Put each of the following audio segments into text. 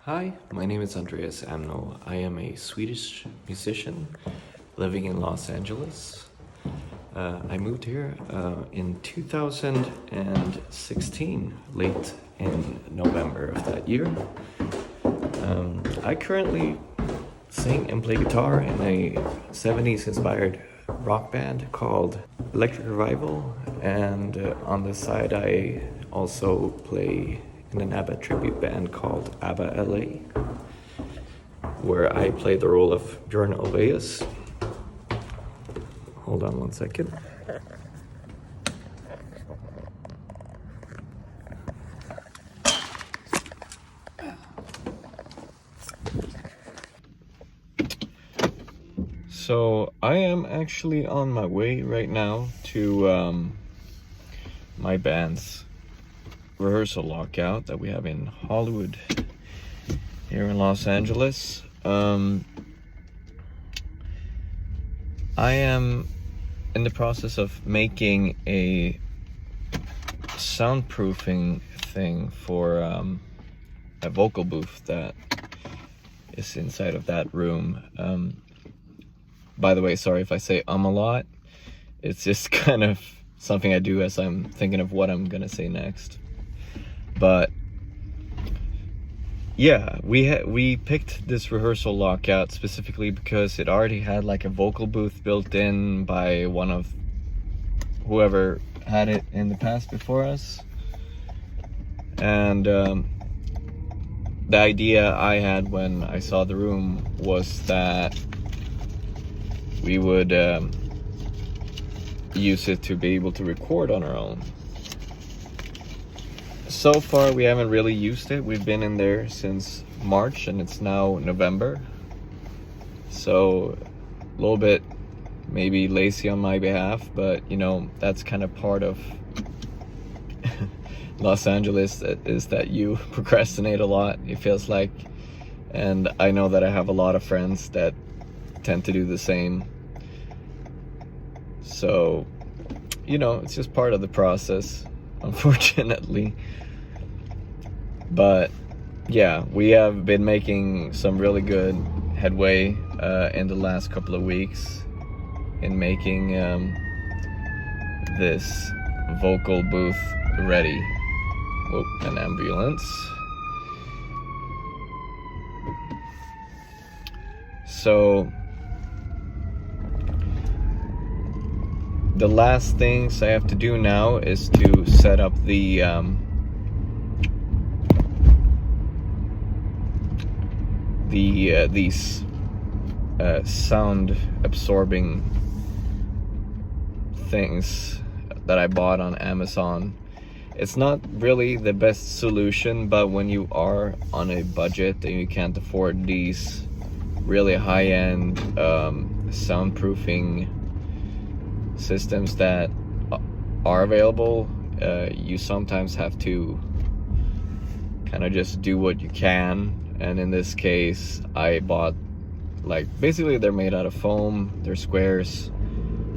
Hi, my name is Andreas Amno. I am a Swedish musician living in Los Angeles. I moved here in 2016, late in November of that year. I currently sing and play guitar in a 70s inspired rock band called Electric Revival, and on the side, I also play in an ABBA tribute band called ABBA LA, where I play the role of Björn Ulvaeus. Hold on one second. So I am actually on my way right now to my band's rehearsal lockout that we have in Hollywood here in Los Angeles. I am in the process of making a soundproofing thing for a vocal booth that is inside of that room. By the way, sorry if I say a lot. It's just kind of something I do as I'm thinking of what I'm gonna say next. But yeah, we picked this rehearsal lockout specifically because it already had like a vocal booth built in by one of whoever had it in the past before us. And the idea I had when I saw the room was that we would use it to be able to record on our own. So far we haven't really used it. We've been in there since March and it's now November, so a little bit maybe lazy on my behalf, but you know, that's kind of part of Los Angeles, is that you procrastinate a lot, it feels like. And I know that I have a lot of friends that tend to do the same. So, you know, it's just part of the process, unfortunately. But yeah, we have been making some really good headway in the last couple of weeks in making this vocal booth ready. Whoa, an ambulance. So the last things I have to do now is to set up the these sound absorbing things that I bought on Amazon. It's not really the best solution, but when you are on a budget and you can't afford these really high-end soundproofing systems that are available, you sometimes have to kind of just do what you can. And in this case, I bought, like, basically they're made out of foam, they're squares.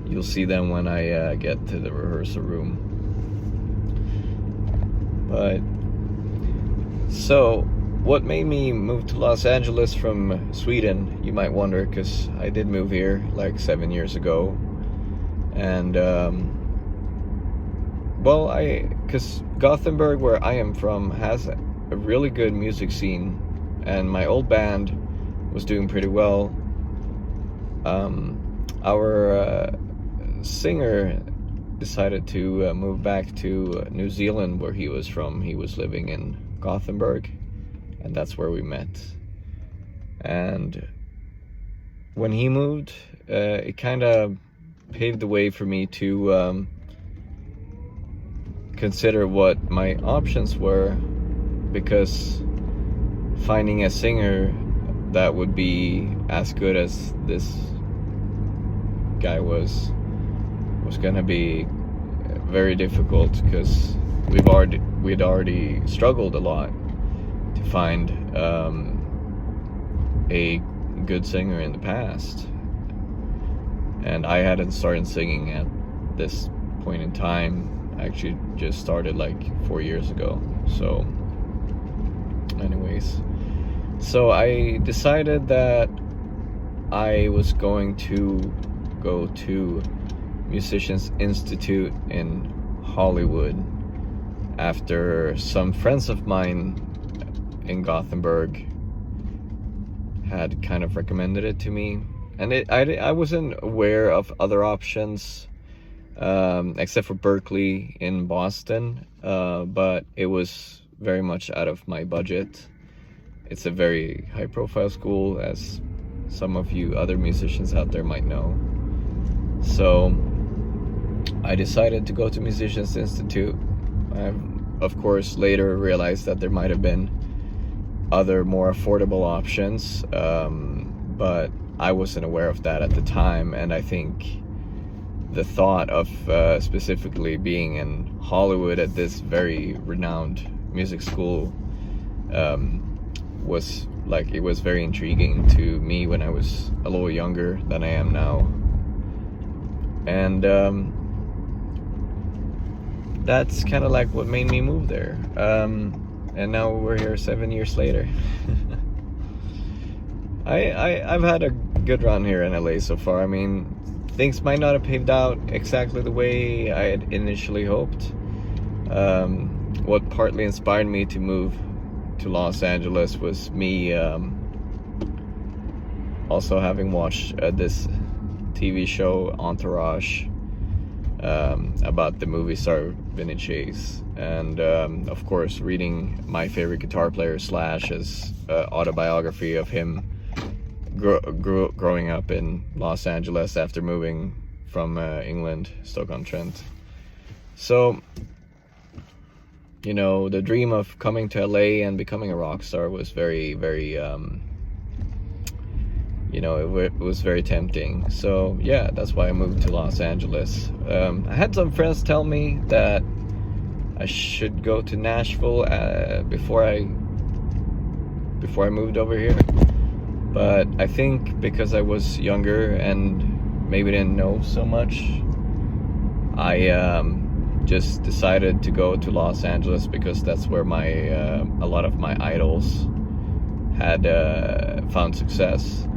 You'll see them when I get to the rehearsal room. But so what made me move to Los Angeles from Sweden, you might wonder, because I did move here like 7 years ago. And because Gothenburg, where I am from, has a really good music scene, and my old band was doing pretty well. Our singer decided to move back to New Zealand, where he was from. He was living in Gothenburg, and that's where we met. And when he moved, it kind of paved the way for me to consider what my options were, because finding a singer that would be as good as this guy was gonna be very difficult, because we'd already struggled a lot to find a good singer in the past, and I hadn't started singing at this point in time. I actually just started like 4 years ago. So anyways, So I decided that I was going to go to Musicians Institute in Hollywood after some friends of mine in Gothenburg had kind of recommended it to me, and I wasn't aware of other options except for Berkeley in Boston, but it was very much out of my budget. It's a very high profile school, as some of you other musicians out there might know. So I decided to go to Musicians Institute. I, of course, later realized that there might have been other more affordable options, but I wasn't aware of that at the time. And I think the thought of specifically being in Hollywood at this very renowned music school was like, it was very intriguing to me when I was a little younger than I am now. And that's kind of like what made me move there. And now we're here 7 years later. I've had a good run here in LA so far. I mean, things might not have paved out exactly the way I had initially hoped. What partly inspired me to move to Los Angeles was me also having watched this TV show Entourage about the movie star Vinny Chase, and of course reading my favorite guitar player Slash's autobiography of him growing up in Los Angeles after moving from England, Stoke-on-Trent. So, you know, the dream of coming to LA and becoming a rock star was very, very you know, it was very tempting. So yeah, that's why I moved to Los Angeles. I had some friends tell me that I should go to Nashville before I moved over here, but I think because I was younger and maybe didn't know so much, I just decided to go to Los Angeles because that's where my a lot of my idols had found success.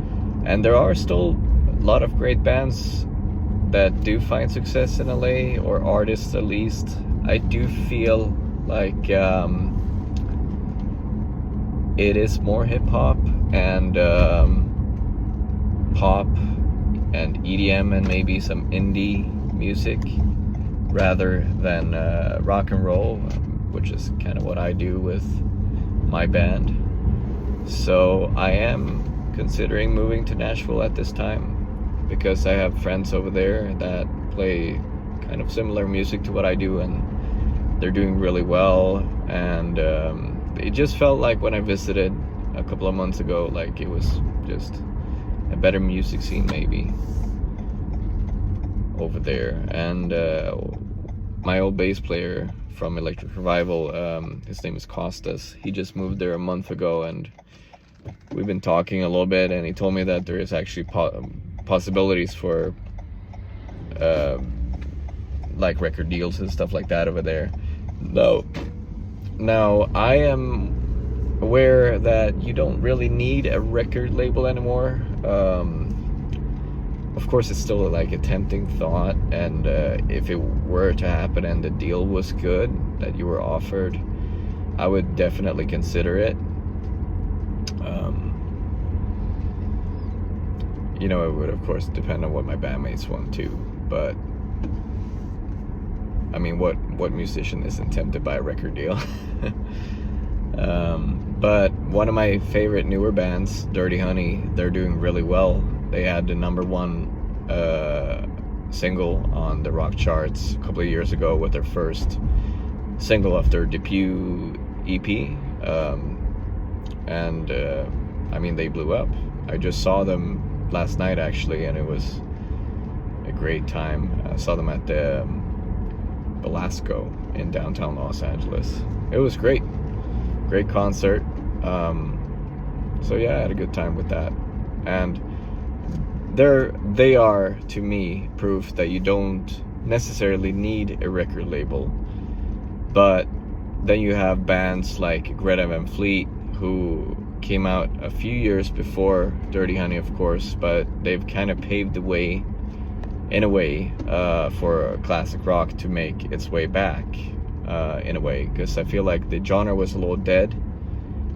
And there are still a lot of great bands that do find success in LA, or artists at least. I do feel like it is more hip-hop and pop and EDM and maybe some indie music rather than rock and roll, which is kind of what I do with my band. So I am considering moving to Nashville at this time because I have friends over there that play kind of similar music to what I do, and they're doing really well. And it just felt like when I visited a couple of months ago, like it was just a better music scene maybe over there. And my old bass player from Electric Revival, his name is Costas, he just moved there a month ago, and we've been talking a little bit, and he told me that there is actually possibilities for like record deals and stuff like that over there. Now I am aware that you don't really need a record label anymore. Of course, it's still like a tempting thought, and if it were to happen and the deal was good that you were offered, I would definitely consider it. You know, it would of course depend on what my bandmates want too, but I mean, what musician isn't tempted by a record deal? But one of my favorite newer bands, Dirty Honey, they're doing really well. They had the #1 single on the rock charts a couple of years ago with their first single of their debut EP, and I mean, they blew up. I just saw them last night actually, and it was a great time. I saw them at the Belasco in downtown Los Angeles. It was great concert. So yeah, I had a good time with that. And they are to me proof that you don't necessarily need a record label. But then you have bands like Greta Van Fleet who came out a few years before Dirty Honey, of course, but they've kind of paved the way, in a way, for classic rock to make its way back, in a way, because I feel like the genre was a little dead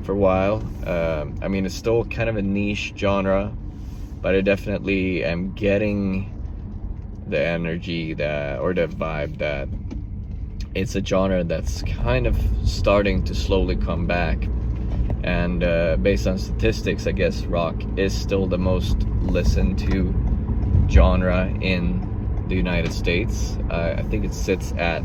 for a while. I mean, it's still kind of a niche genre, but I definitely am getting the energy or the vibe that it's a genre that's kind of starting to slowly come back. And based on statistics, I guess rock is still the most listened to genre in the United States. I think it sits at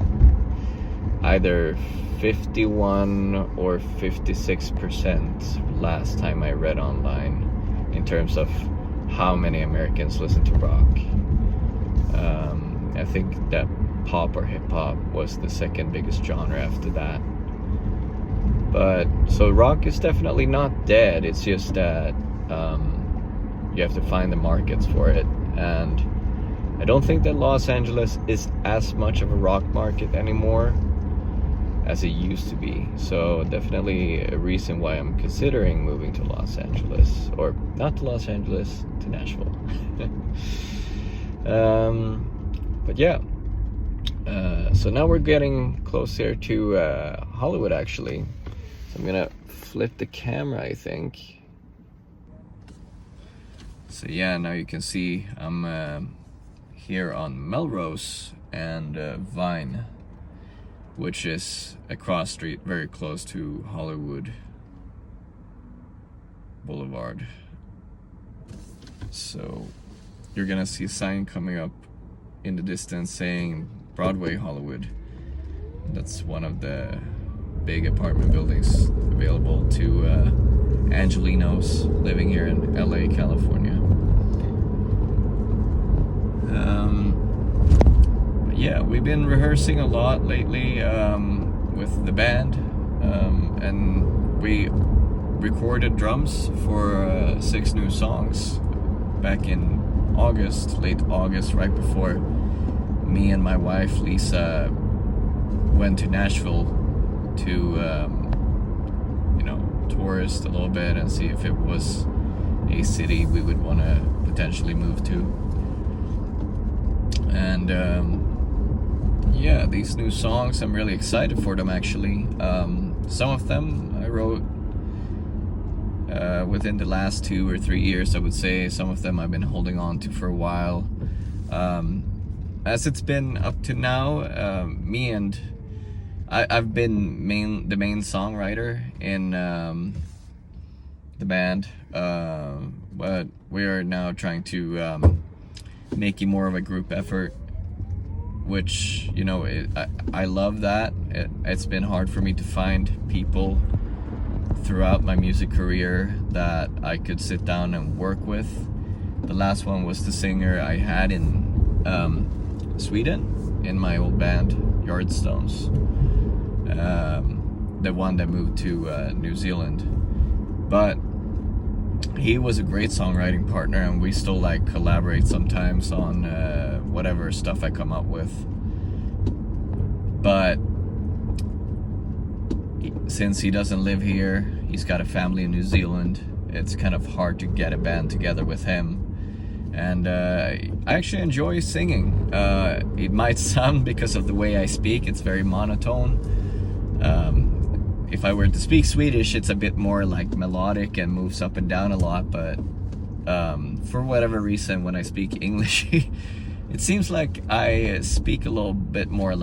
either 51 or 56% last time I read online, in terms of how many Americans listen to rock. I think that pop or hip hop was the second biggest genre after that. But so rock is definitely not dead. It's just that you have to find the markets for it, and I don't think that Los Angeles is as much of a rock market anymore as it used to be. So definitely a reason why I'm considering moving to Los Angeles, or not to Los Angeles, to Nashville. But yeah, so now we're getting closer to Hollywood, actually. So I'm gonna flip the camera, I think. So yeah, now you can see I'm here on Melrose and Vine, which is a cross street very close to Hollywood Boulevard. So you're gonna see a sign coming up in the distance saying Broadway Hollywood. That's one of the big apartment buildings available to Angelinos living here in LA, California. Yeah, we've been rehearsing a lot lately with the band, and we recorded drums for 6 new songs back in August, late August, right before me and my wife Lisa went to Nashville to tourist a little bit and see if it was a city we would want to potentially move to. And yeah, these new songs, I'm really excited for them, actually. Some of them I wrote within the last 2 or 3 years, I would say. Some of them I've been holding on to for a while. As it's been up to now, I've been the main songwriter in the band, but we are now trying to make it more of a group effort, which, I love that. It's been hard for me to find people throughout my music career that I could sit down and work with. The last one was the singer I had in Sweden in my old band, Yardstones. The one that moved to New Zealand. But he was a great songwriting partner, and we still collaborate sometimes on whatever stuff I come up with. But since he doesn't live here, he's got a family in New Zealand, it's kind of hard to get a band together with him. And I actually enjoy singing. It might sound, because of the way I speak, it's very monotone. If I were to speak Swedish, it's a bit more melodic and moves up and down a lot, but for whatever reason, when I speak English, it seems like I speak a little bit more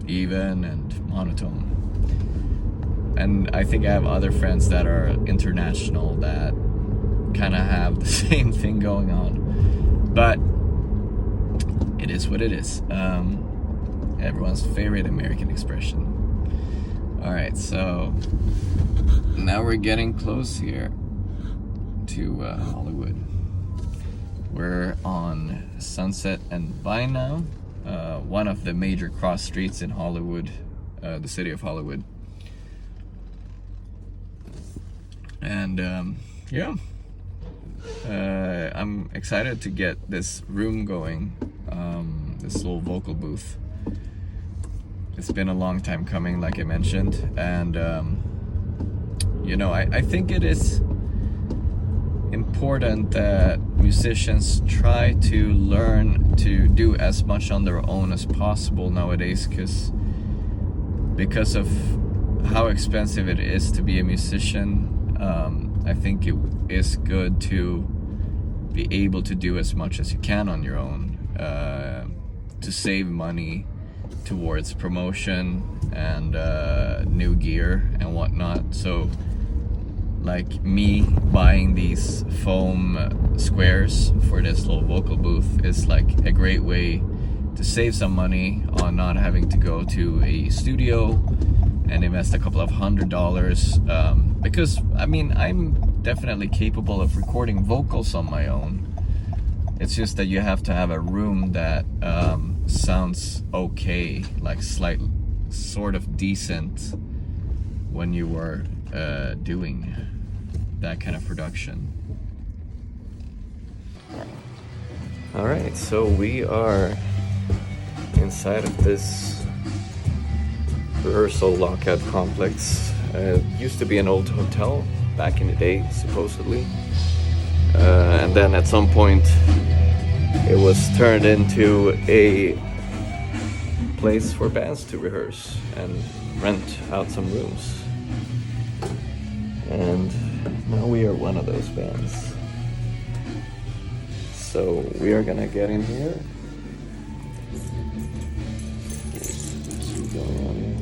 even and monotone. And I think I have other friends that are international that kind of have the same thing going on. But it is what it is. Everyone's favorite American expression. Alright, so now we're getting close here to Hollywood. We're on Sunset and Vine now, one of the major cross streets in Hollywood, the city of Hollywood. And yeah, I'm excited to get this room going, this little vocal booth. It's been a long time coming, like I mentioned, and I think it is important that musicians try to learn to do as much on their own as possible nowadays, because of how expensive it is to be a musician. I think it is good to be able to do as much as you can on your own, to save money towards promotion and new gear and whatnot. So like me buying these foam squares for this little vocal booth is like a great way to save some money on not having to go to a studio and invest a couple of $100, because I mean, I'm definitely capable of recording vocals on my own. It's just that you have to have a room that sounds okay, like sort of decent when you were doing that kind of production. All right, so we are inside of this rehearsal lockout complex. It used to be an old hotel back in the day, supposedly. And then at some point it was turned into a place for bands to rehearse and rent out some rooms. And now we are one of those bands. So we are gonna get in here. What's going on here?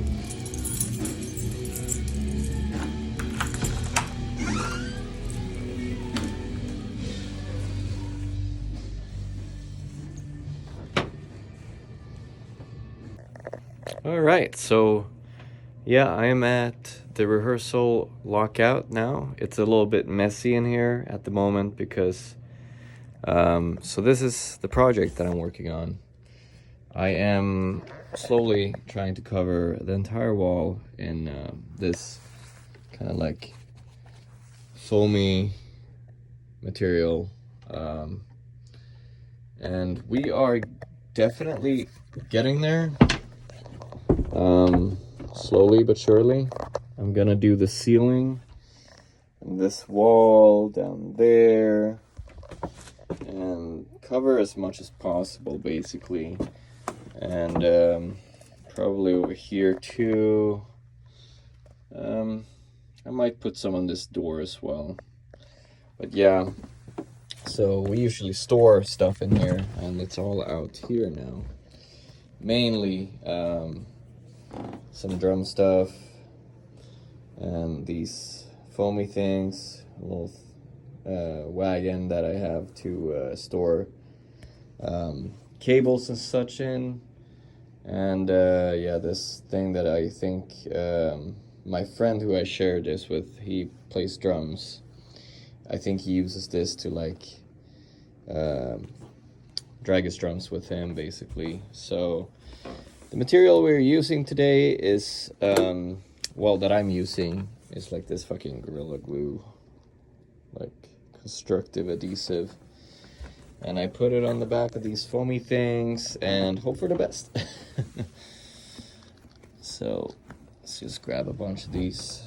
All right, so yeah, I am at the rehearsal lockout now. It's a little bit messy in here at the moment because so this is the project that I'm working on. I am slowly trying to cover the entire wall in this kind of like foamy material, and we are definitely getting there. Slowly but surely. I'm gonna do the ceiling and this wall down there and cover as much as possible, basically. And probably over here too. I might put some on this door as well. But yeah, so we usually store stuff in here, and it's all out here now. Mainly some drum stuff and these foamy things, a little wagon that I have to store cables and such in, and yeah, this thing that I think my friend who I shared this with, he plays drums. I think he uses this to like drag his drums with him, basically. So the material we're using today is, well, that I'm using is like this fucking Gorilla Glue, like constructive adhesive. And I put it on the back of these foamy things and hope for the best. So let's just grab a bunch of these.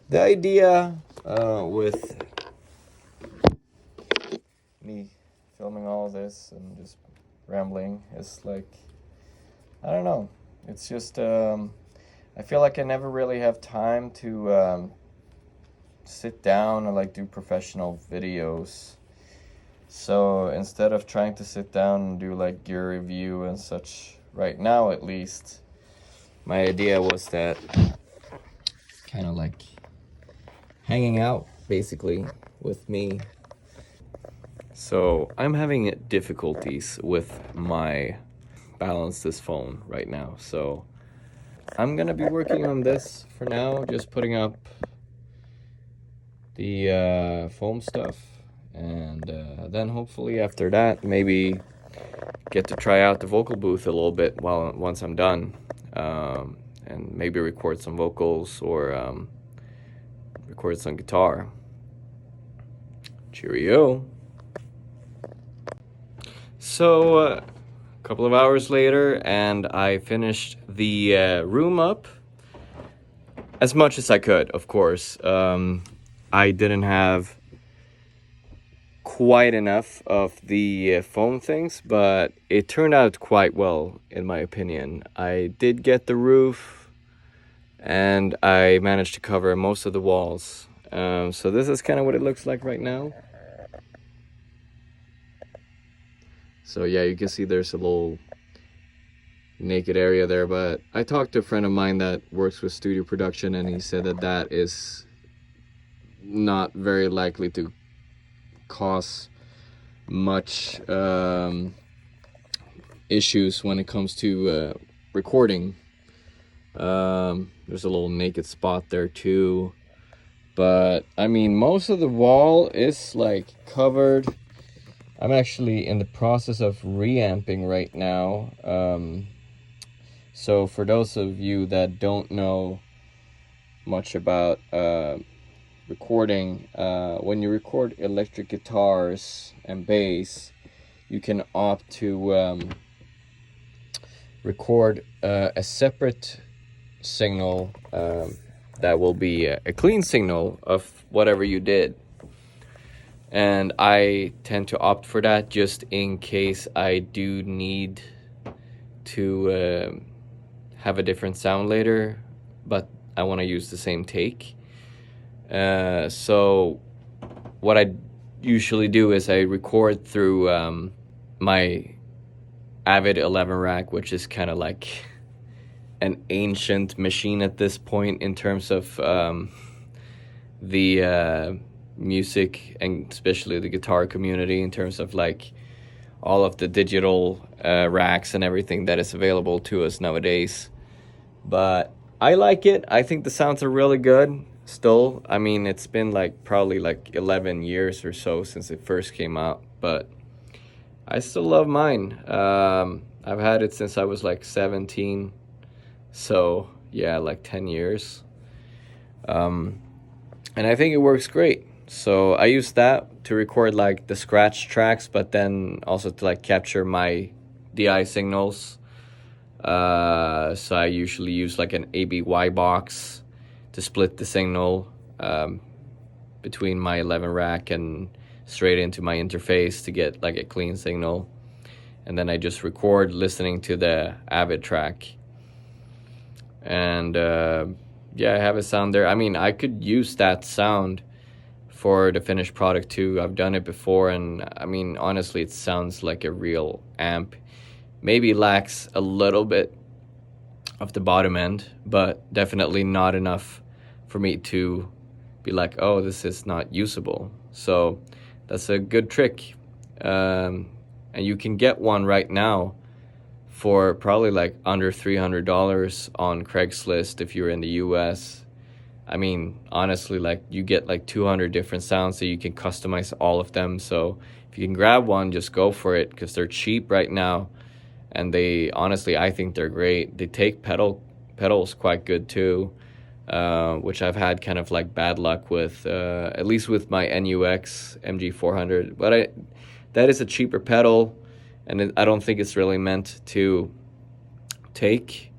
The idea with me filming all of this and just rambling is like, I don't know, it's just I feel like I never really have time to sit down and like do professional videos. So instead of trying to sit down and do like gear review and such right now, at least, my idea was that kind of like hanging out basically with me. So I'm having difficulties with my balance this phone right now, so I'm gonna be working on this for now, just putting up the foam stuff, and then hopefully after that maybe get to try out the vocal booth a little bit once I'm done, and maybe record some vocals or record some guitar. Cheerio. So a couple of hours later, and I finished the room up as much as I could, of course. I didn't have quite enough of the foam things, but it turned out quite well in my opinion. I did get the roof, and I managed to cover most of the walls. So this is kind of what it looks like right now. So yeah, you can see there's a little naked area there, but I talked to a friend of mine that works with studio production, and he said that that is not very likely to cause much issues when it comes to recording. There's a little naked spot there too, but I mean, most of the wall is like covered. I'm actually in the process of reamping right now. So for those of you that don't know much about recording, when you record electric guitars and bass, you can opt to record a separate signal that will be a clean signal of whatever you did. And I tend to opt for that just in case I do need to have a different sound later, but I want to use the same take. So what I usually do is I record through my Avid 11 rack, which is kind of like an ancient machine at this point in terms of the music, and especially the guitar community, in terms of like all of the digital racks and everything that is available to us nowadays. But I like it. I think the sounds are really good still. I mean, it's been like probably like 11 years or so since it first came out, but I still love mine. I've had it since I was like 17, so yeah, like 10 years. And I think it works great. So I use that to record like the scratch tracks, but then also to like capture my DI signals. So I usually use like an ABY box to split the signal between my 11 rack and straight into my interface to get like a clean signal. And then I just record listening to the Avid track. And yeah, I have a sound there. I mean, I could use that sound for the finished product too. I've done it before, and I mean, honestly, it sounds like a real amp. Maybe lacks a little bit of the bottom end, but definitely not enough for me to be like, oh, this is not usable. So that's a good trick. And you can get one right now for probably like under $300 on Craigslist if you're in the US. I mean, honestly, like you get like 200 different sounds, so you can customize all of them. So if you can grab one, just go for it, because they're cheap right now. And they, honestly, I think they're great. They take pedals quite good too, which I've had kind of like bad luck with, at least with my NUX MG400. But that is a cheaper pedal, and I don't think it's really meant to take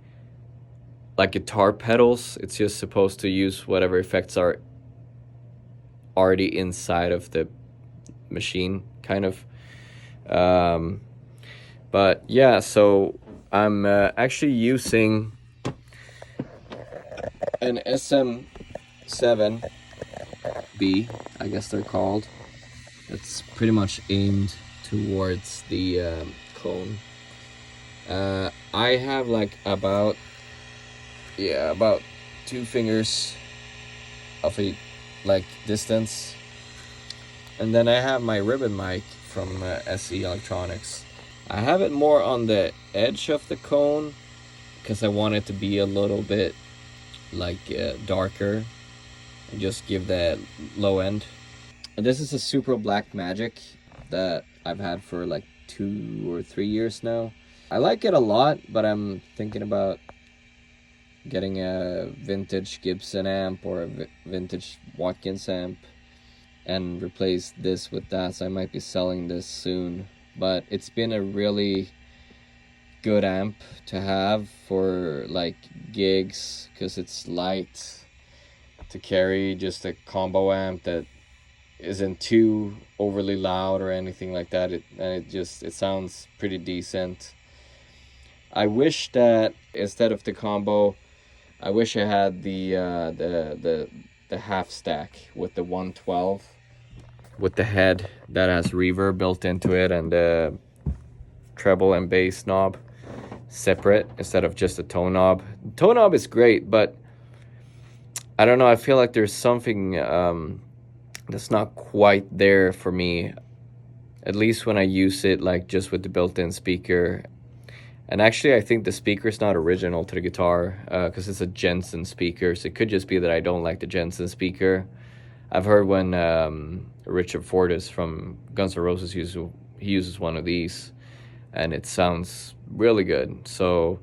like guitar pedals. It's just supposed to use whatever effects are already inside of the machine, kind of. But yeah, so I'm actually using an SM7B, I guess they're called. It's pretty much aimed towards the cone. I have like about 2 fingers of a like distance, and then I have my ribbon mic from SE Electronics. I have it more on the edge of the cone because I want it to be a little bit like darker and just give that low end. And this is a Super Black Magic that I've had for like 2 or 3 years now. I like it a lot, but I'm thinking about getting a vintage Gibson amp or a vintage Watkins amp and replace this with that. So I might be selling this soon. But it's been a really good amp to have for like gigs, because it's light to carry, just a combo amp that isn't too overly loud or anything like that. It sounds pretty decent. I wish that instead of the combo, I wish I had the half stack with the 112 with the head that has reverb built into it, and the treble and bass knob separate instead of just a tone knob. Tone knob is great, but I don't know. I feel like there's something that's not quite there for me, at least when I use it like just with the built-in speaker. And actually, I think the speaker's not original to the guitar because it's a Jensen speaker. So it could just be that I don't like the Jensen speaker. I've heard when Richard Fortus from Guns N' Roses uses one of these, and it sounds really good. So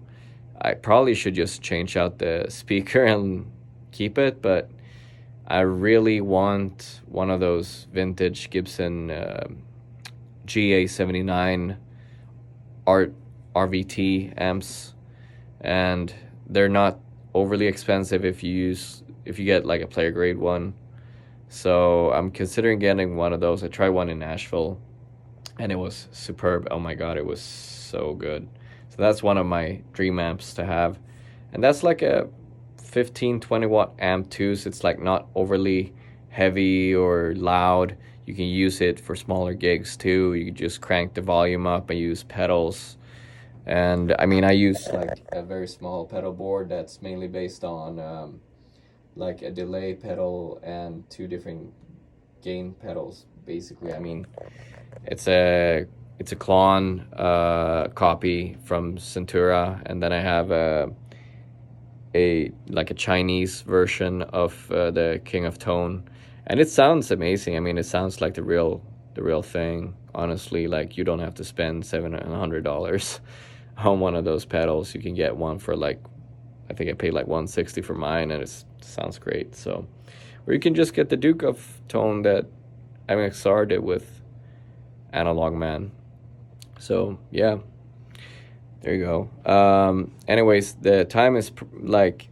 I probably should just change out the speaker and keep it, but I really want one of those vintage Gibson GA79 RVT amps, and they're not overly expensive if you get like a player grade one. So I'm considering getting one of those. I tried one in Nashville and it was superb. Oh my god, it was so good. So that's one of my dream amps to have. And that's like a 15-20 watt amp too, so it's like not overly heavy or loud. You can use it for smaller gigs too. You can just crank the volume up and use pedals. And I mean, I use like a very small pedal board that's mainly based on like a delay pedal and two different gain pedals, basically. I mean, it's a clone copy from Centura, and then I have a like a Chinese version of the King of Tone, and it sounds amazing. I mean, it sounds like the real thing. Honestly, like you don't have to spend $700 on one of those pedals. You can get one for like, I think I paid like $160 for mine, and it sounds great. So, or you can just get the Duke of Tone that MXR did with Analog Man. So yeah, there you go. Anyways, the time is like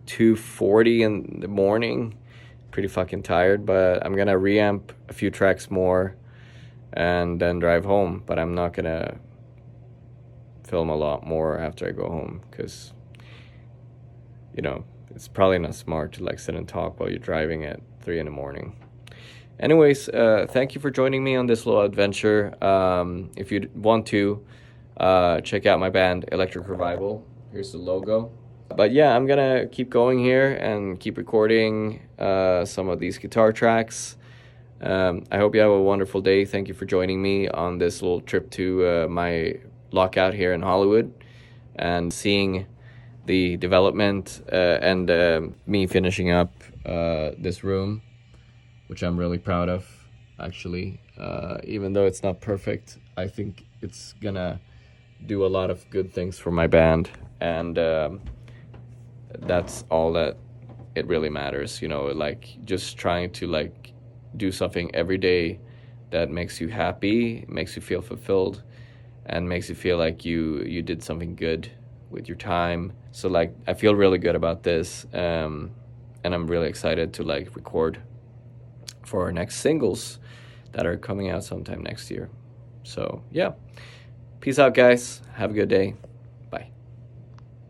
2:40 in the morning. Pretty fucking tired, but I'm gonna reamp a few tracks more and then drive home. But I'm not gonna film a lot more after I go home because, you know, it's probably not smart to like sit and talk while you're driving at 3 in the morning. Anyways, thank you for joining me on this little adventure. If you want to, check out my band Electric Revival. Here's the logo. But yeah, I'm gonna keep going here and keep recording some of these guitar tracks. I hope you have a wonderful day. Thank you for joining me on this little trip to my lockout here in Hollywood and seeing the development and me finishing up this room, which I'm really proud of, actually. Even though it's not perfect, I think it's gonna do a lot of good things for my band, and that's all that it really matters, you know, like just trying to like do something every day that makes you happy, makes you feel fulfilled, and makes you feel like you did something good with your time. So like I feel really good about this, and I'm really excited to like record for our next singles that are coming out sometime next year. So yeah, peace out guys, have a good day.